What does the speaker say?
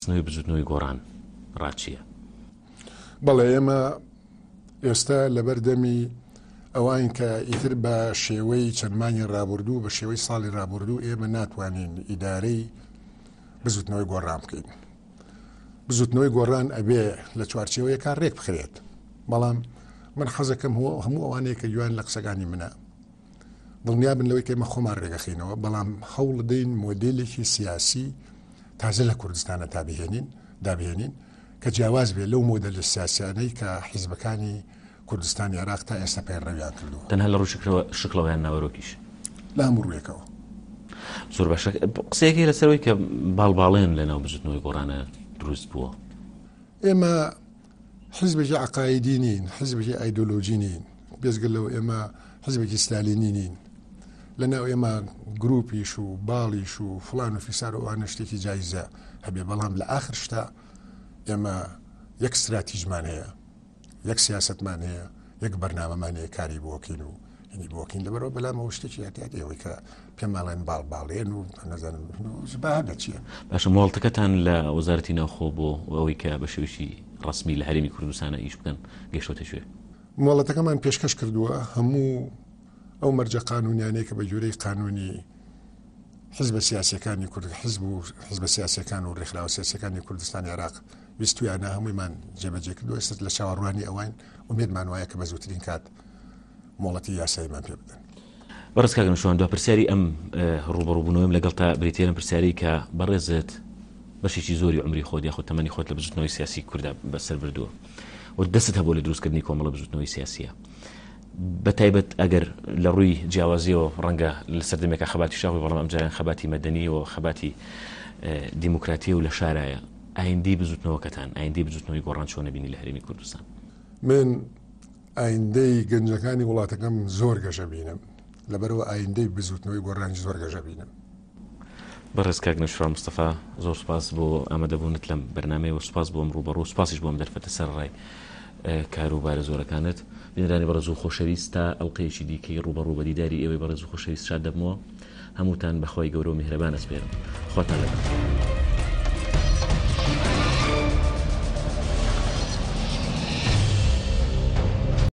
خستنەوەی بزوتنەوەی گۆڕان ڕاچیە؟ بەڵێ ئێمە ئێستا لەبەردەمی ئەوان کە ئیتر بە شێوەی چەندمانی ڕابردوو بە شێوەی ساڵی ڕابردوو ئێمە ناتوانین ئیدارەی بزوتنەوەی گۆڕان بکەین. بزوتنەوەی گۆڕان ئەبێ لە چوارچێوەیەکان ڕێک بخرێت، بەڵام من حەزەکەم هەموو ئەوانەیە کە جوان لە قسەکانی منە دڵنیا بن لەوەی کە ئێمە خۆمان ڕێگەخینەوە، بەڵام هەوڵ دەین مۆدێلێکی سیاسی تازە لە کوردستانە دابهێنین کە جیاواز بێت لەو مۆدەلە سیاسیانەی کە حیزبەکانی کوردستانی عێراق تا ئێستا پەیڕەویان کردووە. تەنها لە ڕووی شکڵەوەیان ناوەرۆکیش لە هەموو ڕوویەکەوە. زۆر باشە. قسەیەکی لەسەرەوەی کە باڵباڵێن لەناو بزوتنەوەی گۆڕانە دروست بووە. ئێمە حیزبێکی عقایدی نین، حیزبێکی ئایدۆلۆژی نین، بێزگە لەوە ئێمە حیزبێکی ستالینی نین. لەناو ئێمە گروپیش و باڵیش و فڵان و فیسار و ئەوانە شتێکی جایزە هەبێ، بەڵام لە ئاخر شتا ئێمە یەک استراتیژمان هەیە، یەک سیاستمان هەیە، یەک بەرنامەمان هەیە کاری بۆکەین و هینی بۆکەین. لەبەرەوە بەلامەوە شتێکی هەتیاتەوەی کە پێماڵێن باڵێن و نەزانم بەهادە چییە. باشە، مۆڵەتەکەتان لە وەزارەتی ناوخۆ بۆ ئەوەی کە بە شێوەیەکی ڕسمی لە هەرێمی کوردستانە ئیش بکەن گەیشتۆتە شوێ؟ مۆڵەتەکەمان پێشکەش کردووە هەموو ئەو مەرجە قانونیانەیە کە بە جوورەی قانونی حزبە سیاسیەکانی کورد، حزبە سیاسیەکان و ڕێکخراوە سیاسیەکانی کوردستانی عێراق ویستویانە هەموویمان جێبەجێ کردو. ئێستا لە چاوەڕوانی ئەوان ئومێدمان وایە کە بە زووترین کات مۆڵەتی یاساییمان پێ بدەن. بەڕێز کاگەنشوان، دو پرسیاری ئەم ڕوبەڕووبوونەوەیم لەگەڵ تا بریتێنم پرسیاری کە بەڕێزت بەشێکی زۆری عمری خۆت یاخود تەمەنی خۆت لە بزوتنەوەی سیاسی کووردا بەسەر بردووە و دەست هەبوو لە دروستکردنی کۆمەڵە بزوتنەوەی سیاسیە. بەتایبەت ئەگەر لە ڕووی جیاوازیەوە ڕەنگە لە سەردەمێکە خەباتی شاخی، بەڵام ئەمجاران خەباتی مەدەنی و خەباتی دیموکراتی و لە شارایە، ئایندی بزوتنەوەکەتان، ئایندی بزوتنەوەی گۆڕان چۆن نبینی لە هەرێمی کوردستان؟ من ئایندەی گەنجەکانی وڵاتەکەم زۆر گەشە بینم، لەبەرەوە ئایندەی بزوتنەوەی گۆڕانی زۆر گەشە بینم. بەڕێز کاگنشوان مستەفا، زۆر سوپاس بۆ ئامادەبوونت لەم بەرنامەیە و سوپاس بۆ ئەم ڕوبەڕوو، سوپاسیش بۆ ئەم دەرفەتە سەرڕای کاروبارە زۆرەکانت. بینرانی بەڕێز و خۆشەویست، تا ئەڵقەیەکی دیکەی ڕوبەڕوو بە دیداری ئێوەی بەڕێز و خۆشەویست شاد دەبمەوە. هەمووتان بەخوای گەورە و میهرەبان ئەسپێرم. خۆتان لەگەڵ.